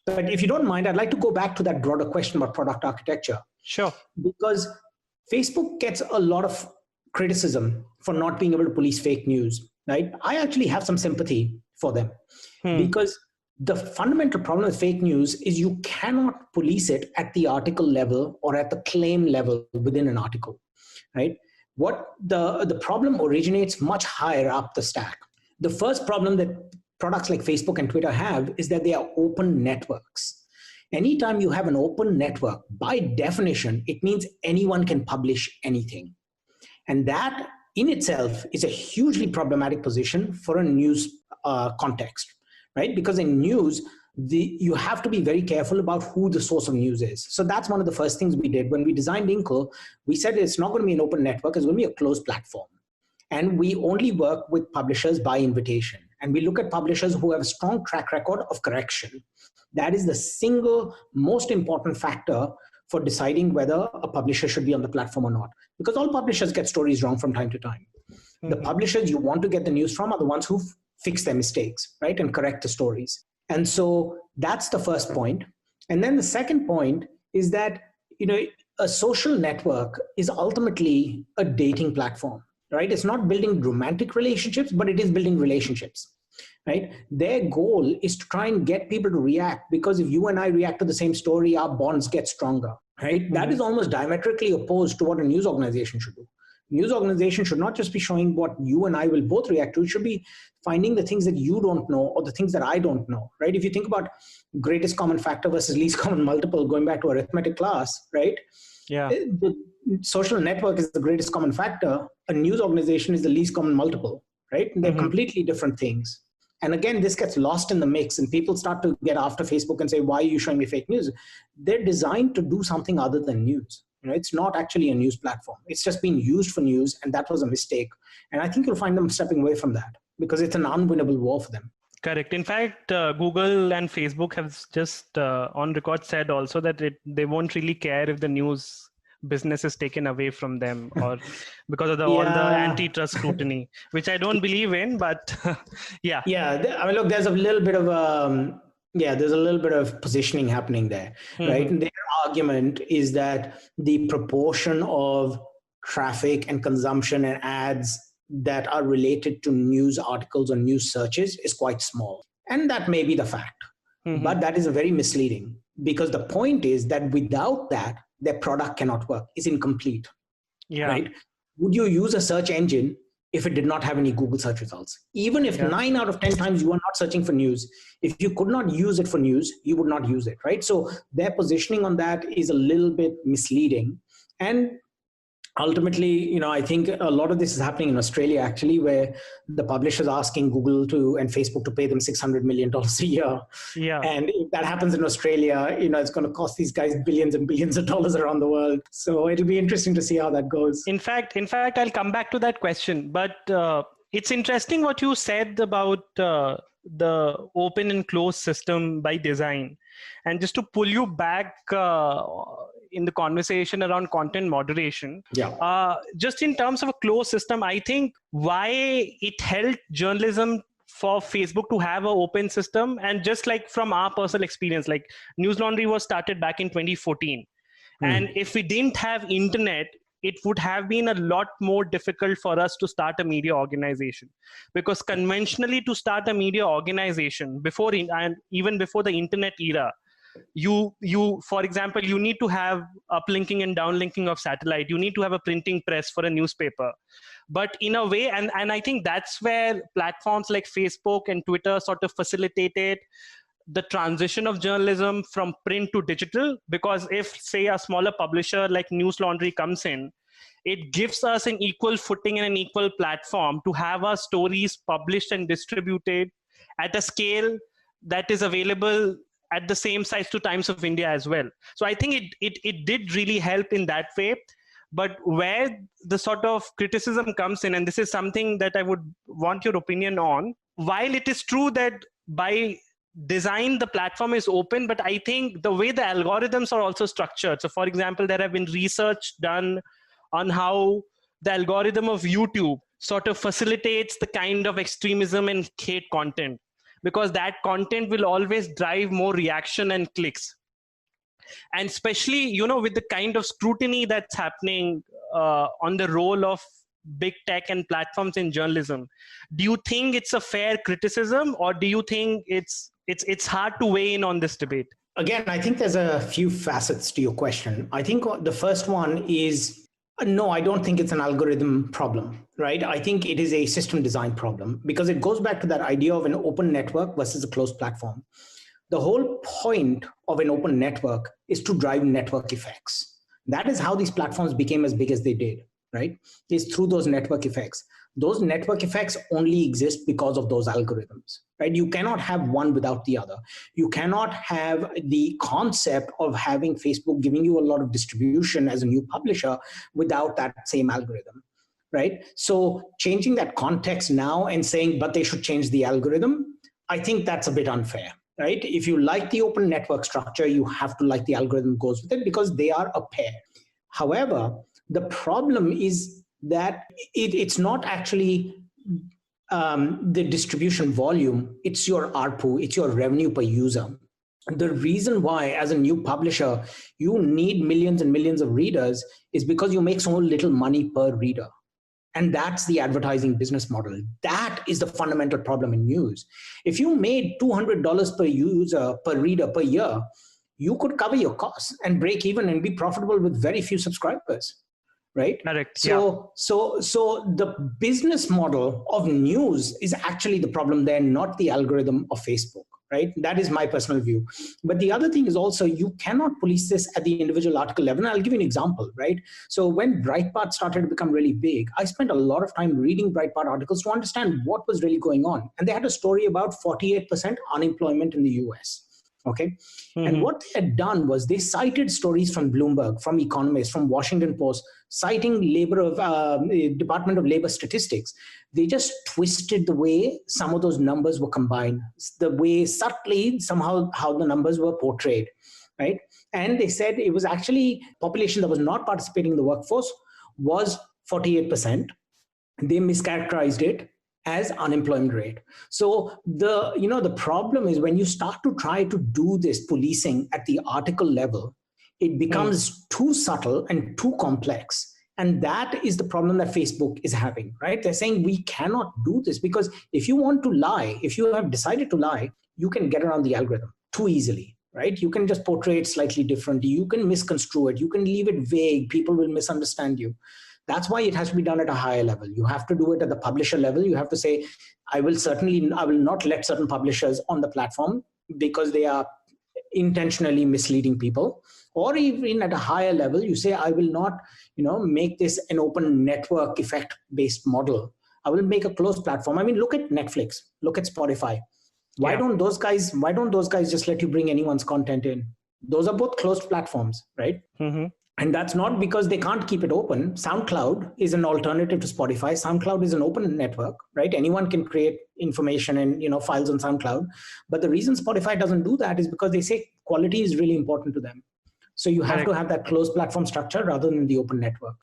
But if you don't mind, I'd like to go back to that broader question about product architecture. Sure. Because Facebook gets a lot of criticism for not being able to police fake news, right? I actually have some sympathy for them because the fundamental problem with fake news is you cannot police it at the article level or at the claim level within an article, right? What the problem originates much higher up the stack. The first problem that products like Facebook and Twitter have is that they are open networks. Anytime you have an open network, by definition, it means anyone can publish anything. And that in itself is a hugely problematic position for a news context, right? Because in news, you have to be very careful about who the source of news is. So that's one of the first things we did. When we designed Inkl, we said it's not going to be an open network, it's going to be a closed platform. And we only work with publishers by invitation. And we look at publishers who have a strong track record of correction. That is the single most important factor for deciding whether a publisher should be on the platform or not. Because all publishers get stories wrong from time to time. Mm-hmm. The publishers you want to get the news from are the ones who fix their mistakes, right? And correct the stories. And so that's the first point. And then the second point is that, a social network is ultimately a dating platform. Right? It's not building romantic relationships, but it is building relationships, right? Their goal is to try and get people to react, because if you and I react to the same story, our bonds get stronger, right? Mm-hmm. That is almost diametrically opposed to what a news organization should do. News organization should not just be showing what you and I will both react to. It should be finding the things that you don't know or the things that I don't know, right? If you think about greatest common factor versus least common multiple, going back to arithmetic class, right? Yeah. The social network is the greatest common factor. A news organization is the least common multiple, right? And they're completely different things. And again, this gets lost in the mix and people start to get after Facebook and say, why are you showing me fake news? They're designed to do something other than news. It's not actually a news platform. It's just being used for news, and that was a mistake. And I think you'll find them stepping away from that because it's an unwinnable war for them. Correct. In fact, Google and Facebook have just on record said also that they won't really care if the news business is taken away from them, or because of all the antitrust scrutiny, which I don't believe in, but yeah. Yeah. I mean, look, there's a little bit of positioning happening there, right? And their argument is that the proportion of traffic and consumption and ads that are related to news articles or news searches is quite small. And that may be the fact, but that is very misleading, because the point is that without that, their product cannot work. It's incomplete, right? Would you use a search engine if it did not have any Google search results? Even if 9 out of 10 times you are not searching for news, if you could not use it for news, you would not use it, right? So their positioning on that is a little bit misleading. And ultimately, I think a lot of this is happening in Australia, actually, where the publishers are asking Google and Facebook to pay them $600 million a year. Yeah. And if that happens in Australia, it's going to cost these guys billions and billions of dollars around the world. So it'll be interesting to see how that goes. In fact, I'll come back to that question. But it's interesting what you said about the open and closed system by design. And just to pull you back in the conversation around content moderation, just in terms of a closed system, I think why it helped journalism for Facebook to have an open system, and just like from our personal experience, like Newslaundry was started back in 2014. And if we didn't have internet, it would have been a lot more difficult for us to start a media organization, because conventionally to start a media organization even before the internet era, you for example, you need to have uplinking and downlinking of satellite. You need to have a printing press for a newspaper. But in a way, and I think that's where platforms like Facebook and Twitter sort of facilitated the transition of journalism from print to digital. Because if, say, a smaller publisher like Newslaundry comes in, it gives us an equal footing and an equal platform to have our stories published and distributed at a scale that is available at the same size to Times of India as well. So I think it did really help in that way. But where the sort of criticism comes in, and this is something that I would want your opinion on, while it is true that by design the platform is open, but I think the way the algorithms are also structured. So for example, there have been research done on how the algorithm of YouTube sort of facilitates the kind of extremism and hate content. because that content will always drive more reaction and clicks. And especially, with the kind of scrutiny that's happening on the role of big tech and platforms in journalism, do you think it's a fair criticism, or do you think it's hard to weigh in on this debate? Again, I think there's a few facets to your question. I think the first one is, no, I don't think it's an algorithm problem, right? I think it is a system design problem, because it goes back to that idea of an open network versus a closed platform. The whole point of an open network is to drive network effects. That is how these platforms became as big as they did, right? Is through those network effects. Those network effects only exist because of those algorithms, right? You cannot have one without the other. You cannot have the concept of having Facebook giving you a lot of distribution as a new publisher without that same algorithm, right? So changing that context now and saying, but they should change the algorithm, I think that's a bit unfair, right? If you like the open network structure, you have to like the algorithm goes with it, because they are a pair. However, the problem is that it's not actually the distribution volume, it's your ARPU, it's your revenue per user. The reason why, as a new publisher, you need millions and millions of readers is because you make so little money per reader. And that's the advertising business model. That is the fundamental problem in news. If you made $200 per user, per reader per year, you could cover your costs and break even and be profitable with very few subscribers. Right? Correct. So the business model of news is actually the problem there, not the algorithm of Facebook, right? That is my personal view. But the other thing is also, you cannot police this at the individual article level. And I'll give you an example, right? So when Breitbart started to become really big, I spent a lot of time reading Breitbart articles to understand what was really going on. And they had a story about 48% unemployment in the US. Okay. Mm-hmm. And what they had done was they cited stories from Bloomberg, from Economist, from Washington Post, citing Department of Labor statistics. They just twisted the way some of those numbers were combined, the way subtly somehow how the numbers were portrayed, right? And they said it was actually population that was not participating in the workforce was 48%. They mischaracterized it as unemployment rate. So the problem is, when you start to try to do this policing at the article level, it becomes too subtle and too complex. And that is the problem that Facebook is having, right? They're saying we cannot do this, because if you want to lie, if you have decided to lie, you can get around the algorithm too easily, right? You can just portray it slightly differently. You can misconstrue it. You can leave it vague. People will misunderstand you. That's why it has to be done at a higher level. You have to do it at the publisher level. You have to say, I will not let certain publishers on the platform because they are intentionally misleading people. Or even at a higher level, you say, I will not, make this an open network effect based model. I will make a closed platform. I mean, look at Netflix, look at Spotify. Why don't those guys just let you bring anyone's content in? Those are both closed platforms, right? Mm-hmm. And that's not because they can't keep it open. SoundCloud is an alternative to Spotify. SoundCloud is an open network, right? Anyone can create information and files on SoundCloud. But the reason Spotify doesn't do that is because they say quality is really important to them. So you have to have that closed platform structure rather than the open network.